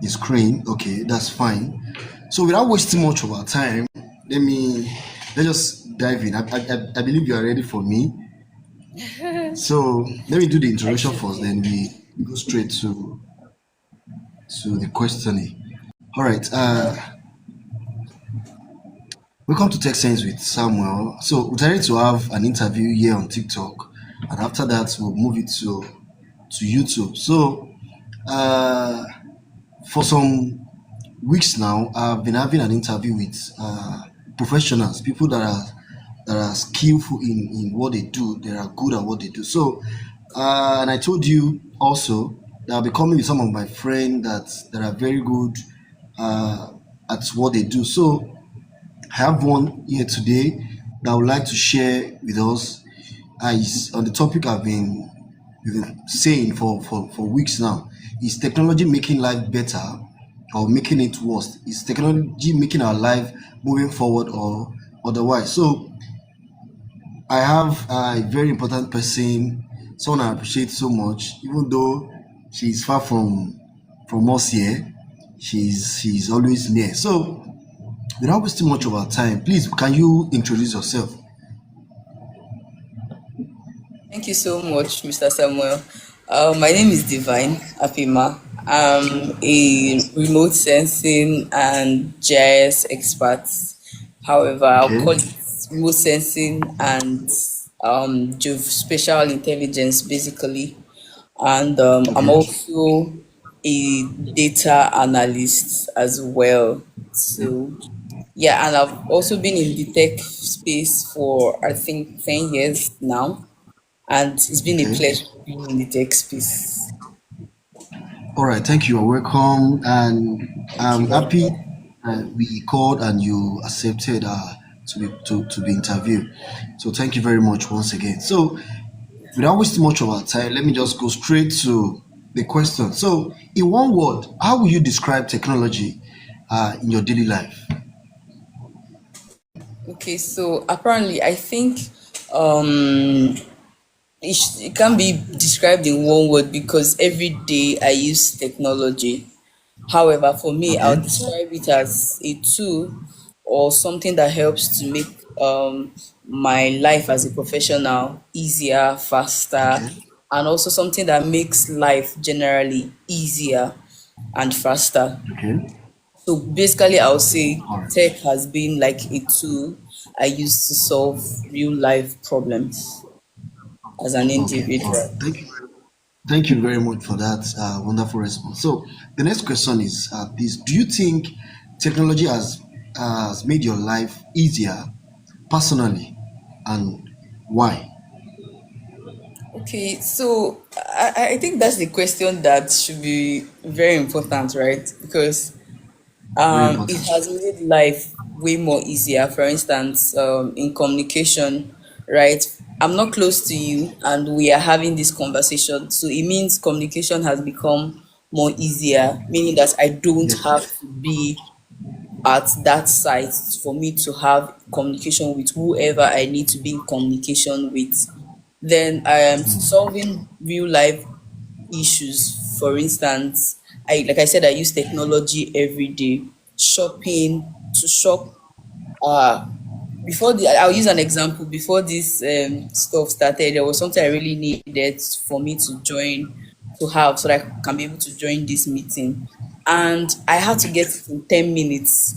the screen. Okay, that's fine. So without wasting much of our time, let me let's just dive in. I believe you are ready for me. So let me do the I introduction should first, be. then we go straight to the questioning. All right. Welcome to Tech Sense with Samuel. So we're trying to have an interview here on TikTok, and after that we'll move it to YouTube. So uh, for some weeks now, I've been having an interview with professionals, people that are skillful in what they do. They are good at what they do. So, and I told you also that I'll be coming with some of my friends that are very good uh, at what they do. So, I have one here today that I would like to share with us. Is on the topic we've been saying for weeks now. Is technology making life better or making it worse? Is technology making our life moving forward or otherwise? So I have a very important person, someone I appreciate so much, even though she's far from us here. She's always near. So without wasting much of our time, please can you introduce yourself? Thank you so much, Mr. Samuel. My name is Divine Afima. I'm a remote sensing and GIS expert. However, I'll Okay. call it remote sensing and geospatial intelligence basically. And I'm Okay. also a data analyst as well. So yeah, and I've also been in the tech space for I think 10 years now, and it's been a Okay. pleasure being in the tech space. All right, thank you. You're welcome, and Thank you I'm very happy much. we called and you accepted to be interviewed. So thank you very much once again. So without wasting much of our time, let me just go straight to the question. So, in one word, how will you describe technology in your daily life? Okay, so apparently, I think um, it can be described in one word because every day I use technology. However, for me, I'll Okay. describe it as a tool or something that helps to make my life as a professional easier, faster, Okay. and also something that makes life generally easier and faster. Okay. So basically, I'll say All right. tech has been like a tool I use to solve real life problems as an Okay. All right. individual. Thank you very much for that wonderful response. So, the next question is this: do you think technology has made your life easier personally, and why? Okay, so I think that's the question that should be very important, right? Because Very it important. has made life way more easier. For instance, in communication, right? I'm not close to you, and we are having this conversation, so it means communication has become more easier, meaning that I don't Yes. have to be at that site for me to have communication with whoever I need to be in communication with. Then I am solving real life issues. For instance, I like I said, I use technology every day. Shopping to shop. I'll use an example. Before this stuff started, there was something I really needed for me to join to have so that I can be able to join this meeting, and I had to get it in 10 minutes.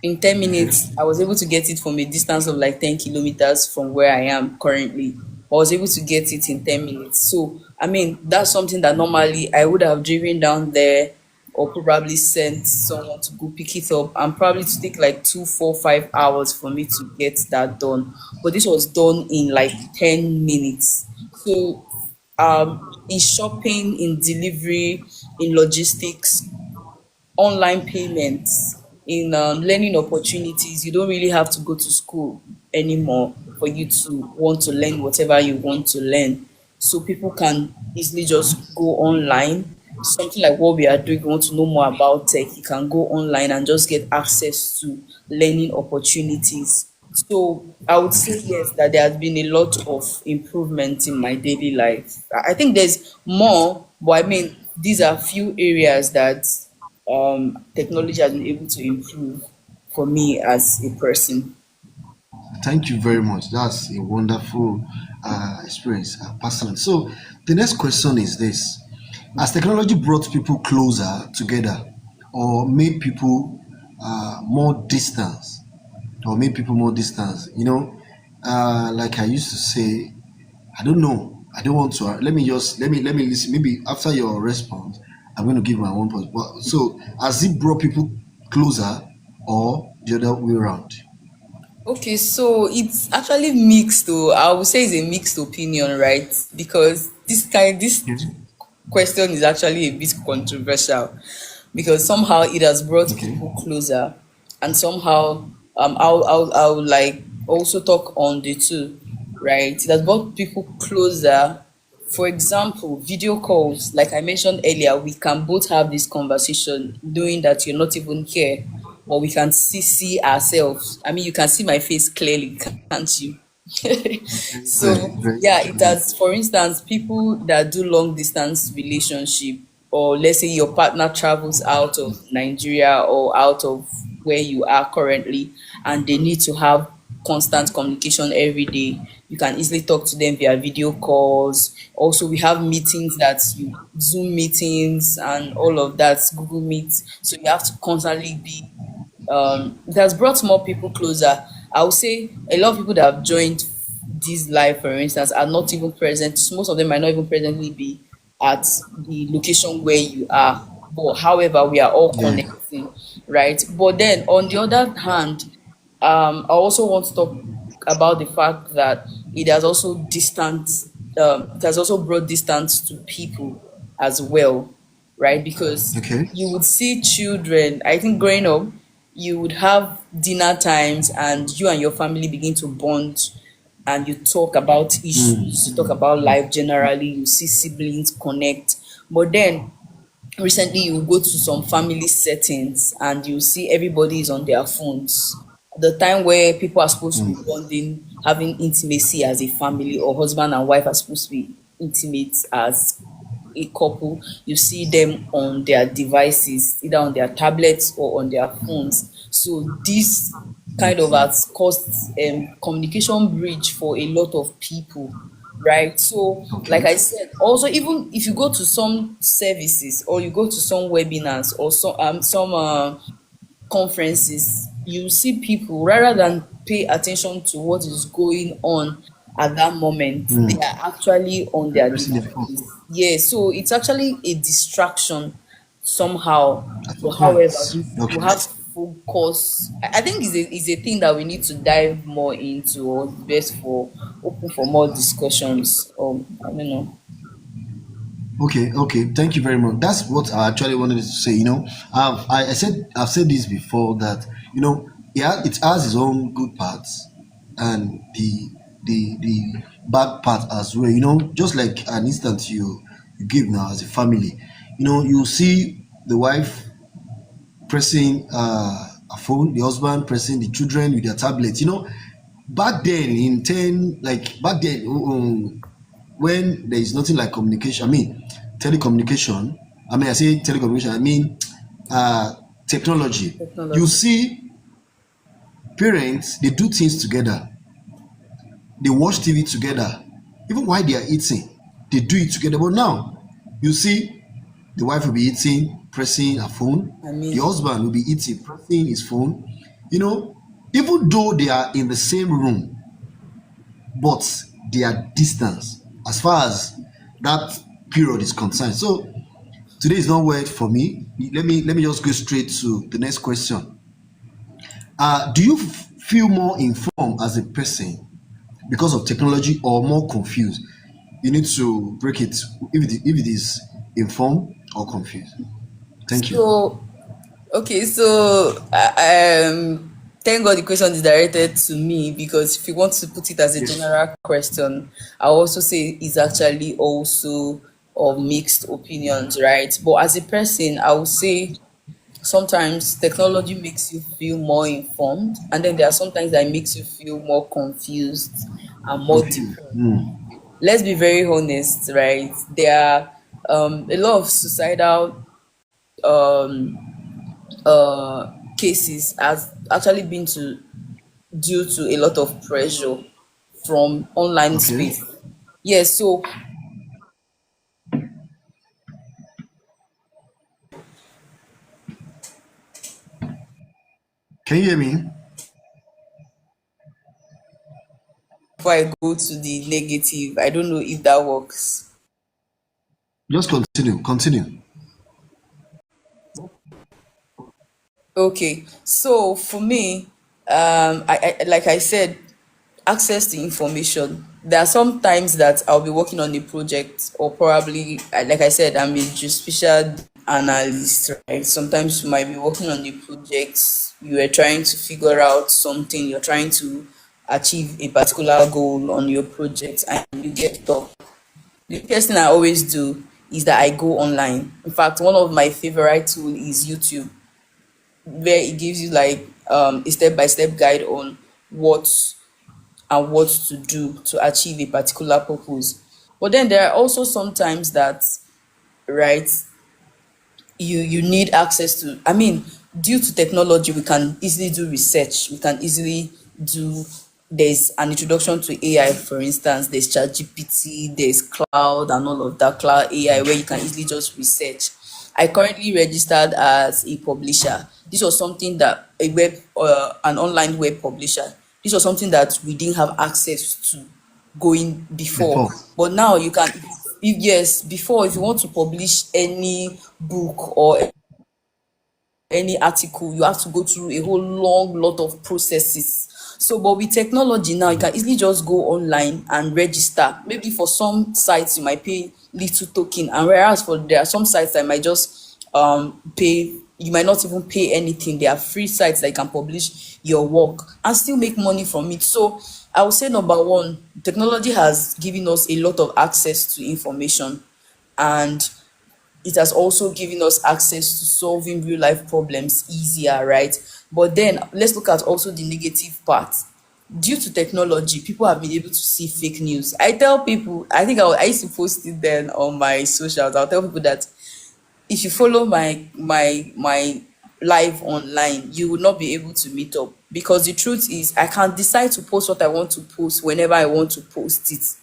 In 10 minutes, Okay. I was able to get it from a distance of like 10 kilometers from where I am currently. I was able to get it in 10 minutes. So, I mean, that's something that normally I would have driven down there or probably sent someone to go pick it up and probably to take like 2, 4, 5 hours for me to get that done. But this was done in like 10 minutes. So, in shopping, in delivery, in logistics, online payments, in learning opportunities. You don't really have to go to school anymore for you to want to learn whatever you want to learn. So people can easily just go online. Something like what we are doing, you want to know more about tech, you can go online and just get access to learning opportunities. So I would say yes, that there has been a lot of improvement in my daily life. I think there's more, but I mean these are few areas that technology has been able to improve for me as a person. Thank you very much. That's a wonderful experience, personally. So, the next question is this: has technology brought people closer together, or made people more distance, or made people more distance? Like I used to say, I don't know. I don't want to. Let me listen. Maybe after your response, I'm going to give my own point. So, has it brought people closer, or the other way around? Okay, so it's actually mixed though. I would say it's a mixed opinion, right? Because this Okay. question is actually a bit controversial because somehow it has brought Okay. people closer, and somehow I'll like also talk on the two, right? It has brought people closer. For example, video calls, like I mentioned earlier, we can both have this conversation knowing that you're not even here, but we can see ourselves. I mean, you can see my face clearly, can't you? Very, So very yeah, it true. has, for instance, people that do long distance relationship, or let's say your partner travels out of Nigeria or out of where you are currently, and they need to have constant communication every day. You can easily talk to them via video calls. Also, we have meetings, that you Zoom meetings and all of that, Google Meet. So you have to constantly be, it has brought more people closer. I would say a lot of people that have joined this live, for instance, are not even present. Most of them might not even presently be at the location where you are. But however, we are all Yeah. connecting, right? But then on the other hand, I also want to talk about the fact that it has also brought distance to people as well, right? Because Okay. you would see children, I think growing up, you would have dinner times and you and your family begin to bond, and you talk about issues, you talk about life generally, you see siblings connect. But then recently you go to some family settings and you see everybody is on their phones. The time where people are supposed to be bonding, having intimacy as a family, or husband and wife are supposed to be intimate as a couple, you see them on their devices, either on their tablets or on their phones. So this kind of has caused communication bridge for a lot of people, right? So like Okay. I said, also even if you go to some services or you go to some webinars or some conferences, you see people, rather than pay attention to what is going on at that moment, they Mm. are actually on their Pressing the phone. devices. Yeah, so it's actually a distraction somehow. At But some however, point. you Okay. have to focus. I think it's a thing that we need to dive more into, or best for open for more discussions. I don't know. Okay. Okay. Thank you very much. That's what I actually wanted to say. I said this before that yeah, it has its own good parts and the bad part as well. Just like an instance you give now as a family. You see the wife pressing a phone, the husband pressing the children with their tablets. Back then back then, when there is nothing like communication, I mean telecommunication. I say telecommunication, I mean technology. You Technology. see parents, they do things together, they watch TV together, even while they are eating, they do it together. But now you see the wife will be eating, pressing her phone. I The mean, husband will be eating, pressing his phone. You know, even though they are in the same room, but they are distance as far as that period is concerned. So today is not word for me. Let me just go straight to the next question. Do you feel more informed as a person because of technology, or more confused? You need to break it if it is informed or confused. Thank you. so okay, so thank God the question is directed to me, because if you want to put it as a Yes. general question, I also say it's actually also of mixed opinions, right? But as a person, I would say sometimes technology makes you feel more informed, and then there are sometimes that makes you feel more confused and more Confused. depressed. Let's be very honest, right? There are a lot of suicidal cases has actually been to due to a lot of pressure from online Okay. space. Yes, so Can you hear me? before I go to the negative, I don't know if that works. Just continue. Continue. Okay, so for me, I like I said, access to information. There are some times that I'll be working on a project, or probably, like I said, I'm a geospatial analyst, right? Sometimes you might be working on a project, you are trying to figure out something, you're trying to achieve a particular goal on your project, and you get stuck. The first thing I always do is that I go online. In fact, one of my favorite tool is YouTube, where it gives you like a step-by-step guide on what what to do to achieve a particular purpose. But then there are also sometimes that, right, you need access to, I mean, due to technology we can easily do research, we can easily do, there's an introduction to AI, for instance, there's ChatGPT, there's cloud and all of that, cloud AI, where you can easily just research. I currently registered as a publisher. This was something that a web, an online web publisher, this was something that we didn't have access to going before. Before. But now you can, if yes, before, if you want to publish any book or any article, you have to go through a whole long lot of processes. So, but with technology now, you can easily just go online and register. Maybe for some sites you might pay little token, and whereas for there are some sites that might just pay, you might not even pay anything. There are free sites that you can publish your work and still make money from it. So I would say number one, technology has given us a lot of access to information, and it has also given us access to solving real life problems easier, right? But then let's look at also the negative part. Due to technology, people have been able to see fake news. I tell people, I think I used to post it then on my socials. I'll tell people that if you follow my live online, you will not be able to meet up, because the truth is I can decide to post what I want to post whenever I want to post it,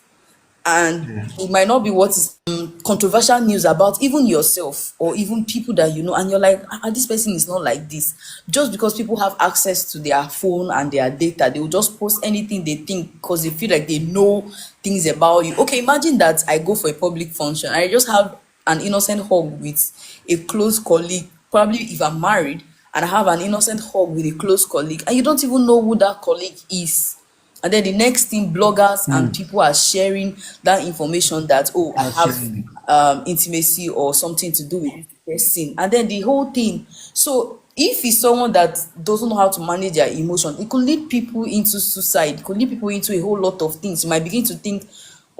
and Yeah. it might not be what is controversial news about even yourself or even people that you know, and you're like, this person is not like this. Just because people have access to their phone and their data, they will just post anything they think because they feel like they know things about you. Okay, imagine that I go for a public function, I just have an innocent hug with a close colleague, probably if I'm married, and I have an innocent hug with a close colleague, and you don't even know who that colleague is. And then the next thing, bloggers and Mm. people are sharing that information that, oh, I That's have sharing it. intimacy or something to do with this person. And then the whole thing. So if it's someone that doesn't know how to manage their emotion, it could lead people into suicide, it could lead people into a whole lot of things. You might begin to think,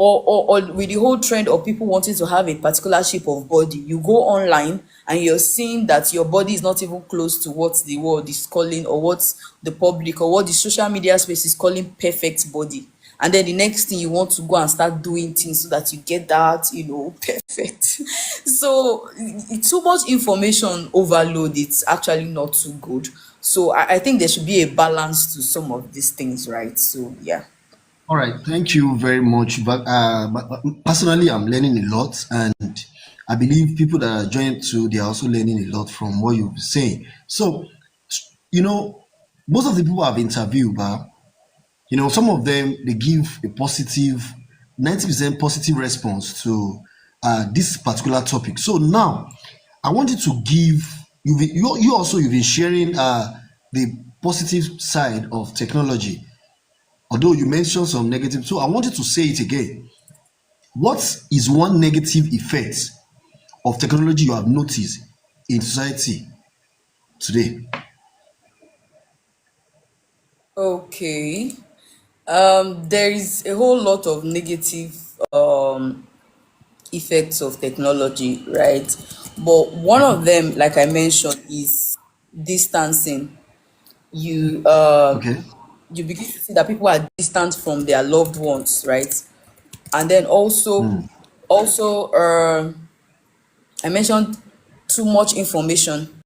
or with the whole trend of people wanting to have a particular shape of body, you go online and you're seeing that your body is not even close to what the world is calling, or what the public or what the social media space is calling perfect body. And then the next thing, you want to go and start doing things so that you get that, perfect. So too much information overload, it's actually not too good. So I think there should be a balance to some of these things, right? So yeah. All right. Thank you very much. But personally, I'm learning a lot, and I believe people that are joined too, they are also learning a lot from what you've been saying. So, you know, most of the people I've interviewed, some of them they give a positive, 90% positive response to this particular topic. So now, I want you to give you also you've been sharing the positive side of technology, although you mentioned some negative. So I want you to say it again. What is one negative effect of technology you have noticed in society today? Okay. There is a whole lot of negative effects of technology, right? But one of them, like I mentioned, is distancing. You Okay. you begin to see that people are distant from their loved ones, right? And then also I mentioned too much information.